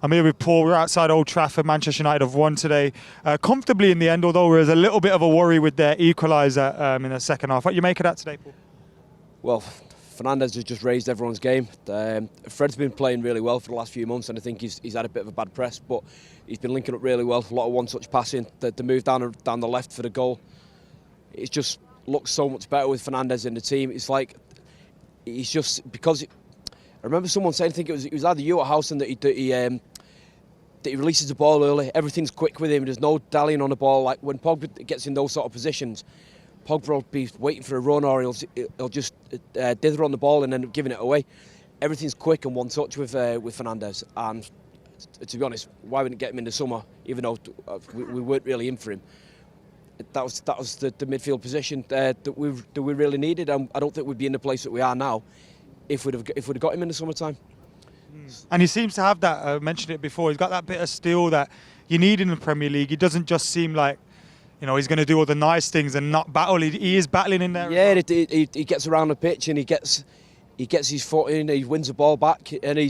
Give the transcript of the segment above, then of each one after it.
I'm here with Paul. We're outside Old Trafford. Manchester United have won today comfortably in the end, although there was a little bit of a worry with their equaliser in the second half. What do you make of that today, Paul? Well, Fernandes has just raised everyone's game. Fred's been playing really well for the last few months, and I think he's had a bit of a bad press, but he's been linking up really well. A lot of one-touch passing. The move down the left for the goal. It just looks so much better with Fernandes in the team. It's like he's just because. I remember someone saying, I think it was either you or Housen, that he releases the ball early. Everything's quick with him. There's no dallying on the ball. Like when Pogba gets in those sort of positions, Pogba will be waiting for a run, or he'll just dither on the ball and end up giving it away. Everything's quick and one touch with Fernandes. And to be honest, why wouldn't get him in the summer, even though we weren't really in for him? That was the midfield position that we really needed. I don't think we'd be in the place that we are now if we'd have got him in the summertime. And he seems to have that. I mentioned it before. He's got that bit of steel that you need in the Premier League. He doesn't just seem like, he's going to do all the nice things and not battle. He is battling in there. Yeah, he gets around the pitch and he gets his foot in. He wins the ball back and he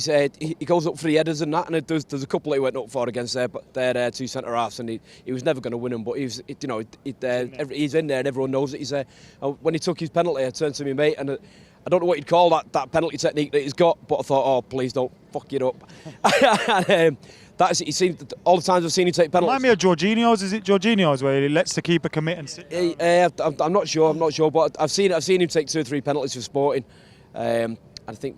goes up for the headers and that. And there's a couple that he went up for against their two centre halves, and he was never going to win them. But he's in there and everyone knows that he's there. When he took his penalty, I turned to my mate and I don't know what you'd call that penalty technique that he's got, but I thought, oh, please don't fuck it up. And, that's it. He seemed, all the times I've seen him take penalties. Remind me of Jorginho's. Is it Jorginho's where he lets the keeper commit and sit down? I'm not sure, but I've seen him take 2 or 3 penalties for Sporting. I think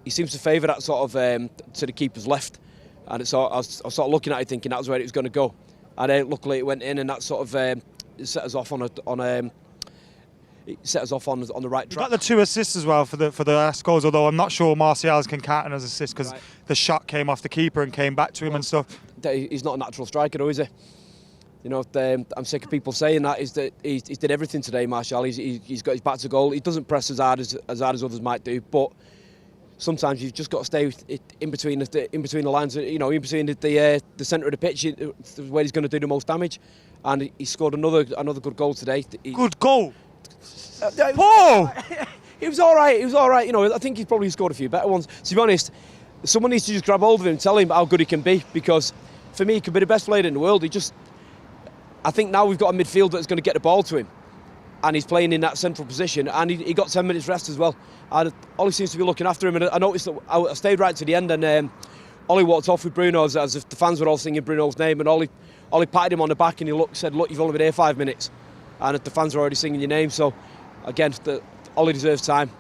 he seems to favour that sort of to the keeper's left. And I was sort of looking at it thinking that was where it was going to go. And luckily it went in, and that sort of set us off on the right track. He got the 2 assists as well for the last goals, although I'm not sure Martial's can count as assists because the shot came off the keeper and came back to him and stuff. He's not a natural striker, though, is he? I'm sick of people saying that. Is that he's did everything today, Martial. He's got his back to goal. He doesn't press as hard as others might do, but sometimes you've just got to stay in between the lines. In between the centre of the pitch, where he's going to do the most damage. And he scored another good goal today. Good goal. Paul! He was all right. I think he's probably scored a few better ones. To be honest, someone needs to just grab hold of him and tell him how good he can be, because for me, he could be the best player in the world. I think now we've got a midfield that's going to get the ball to him, and he's playing in that central position, and he got 10 minutes rest as well. And Ollie seems to be looking after him, and I noticed that I stayed right to the end, and Ollie walked off with Bruno as if the fans were all singing Bruno's name, and Ollie patted him on the back and he said, look, you've only been here 5 minutes, and the fans are already singing your name. So again, Ollie deserves time.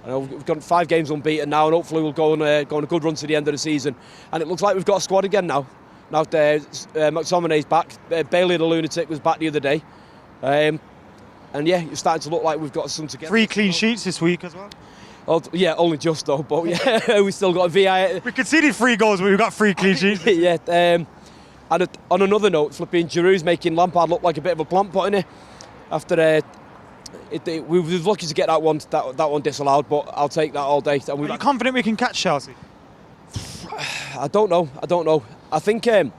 We've got 5 games unbeaten now, and hopefully we'll go on a good run to the end of the season. And it looks like we've got a squad again now. Now McTominay's back. Bailey the lunatic was back the other day. And yeah, it's starting to look like we've got some together. 3 clean sheets this week as well. Oh, yeah, only just though, but yeah, we still got a VI. We conceded 3 goals, but we've got 3 clean sheets. Yeah. And on another note, flipping Giroud's making Lampard look like a bit of a plant pot, innit? After we were lucky to get that one disallowed, but I'll take that all day. Are you confident we can catch Chelsea? I don't know. I think there'll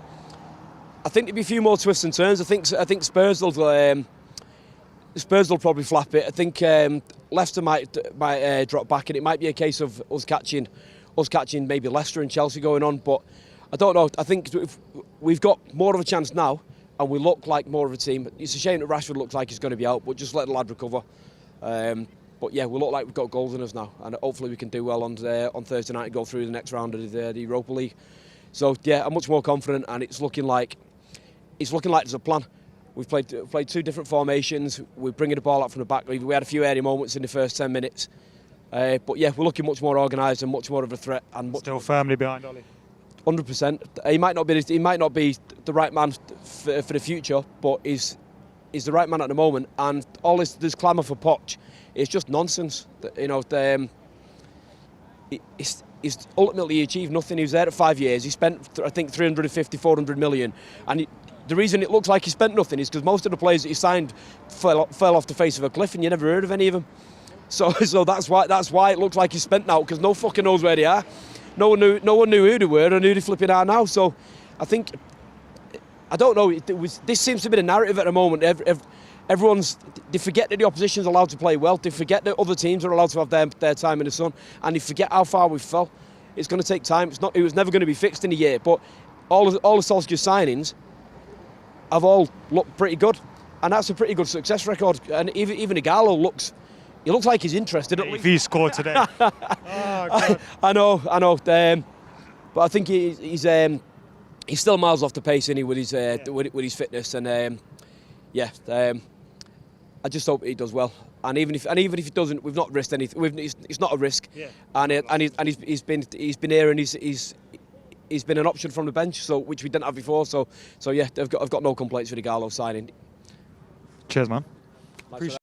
be a few more twists and turns. I think Spurs will probably flap it. I think Leicester might drop back, and it might be a case of us catching maybe Leicester and Chelsea going on. But I don't know. I think we've got more of a chance now, and we look like more of a team. It's a shame that Rashford looks like he's going to be out, but just let the lad recover. But yeah, we look like we've got goals in us now, and hopefully we can do well on Thursday night and go through the next round of the Europa League. So yeah, I'm much more confident, and it's looking like there's a plan. We've played 2 different formations. We're bringing the ball out from the back. We had a few airy moments in the first 10 minutes, but yeah, we're looking much more organised and much more of a threat. And still firmly behind Ollie. 100%. He might not be the right man for the future, but he's the right man at the moment. And all this clamour for Poch, it's just nonsense. He's ultimately achieved nothing. He was there at 5 years. He spent, I think, 350, 400 million. And the reason it looks like he spent nothing is because most of the players that he signed fell off the face of a cliff, and you never heard of any of them. So that's why it looks like he's spent now, because no fucker knows where they are. No one knew who they were and who they flipping are now. So I think, I don't know. This seems to be the narrative at the moment. They forget that the opposition's allowed to play well. They forget that other teams are allowed to have their time in the sun, and they forget how far we've fell. it's going to take time. It was never going to be fixed in a year. But all the Solskjaer signings have all looked pretty good, and that's a pretty good success record. And even Ighalo looks like he's interested. At least. If he scored today, oh, God. I know. But I think he's still miles off the pace, isn't he, with his fitness, and I just hope he does well. And even if he doesn't, we've not risked anything. It's not a risk. Yeah. And he's been here, and he's been an option from the bench, so which we didn't have before. So yeah, I've got no complaints with the Ighalo signing. Cheers, man. Appreciate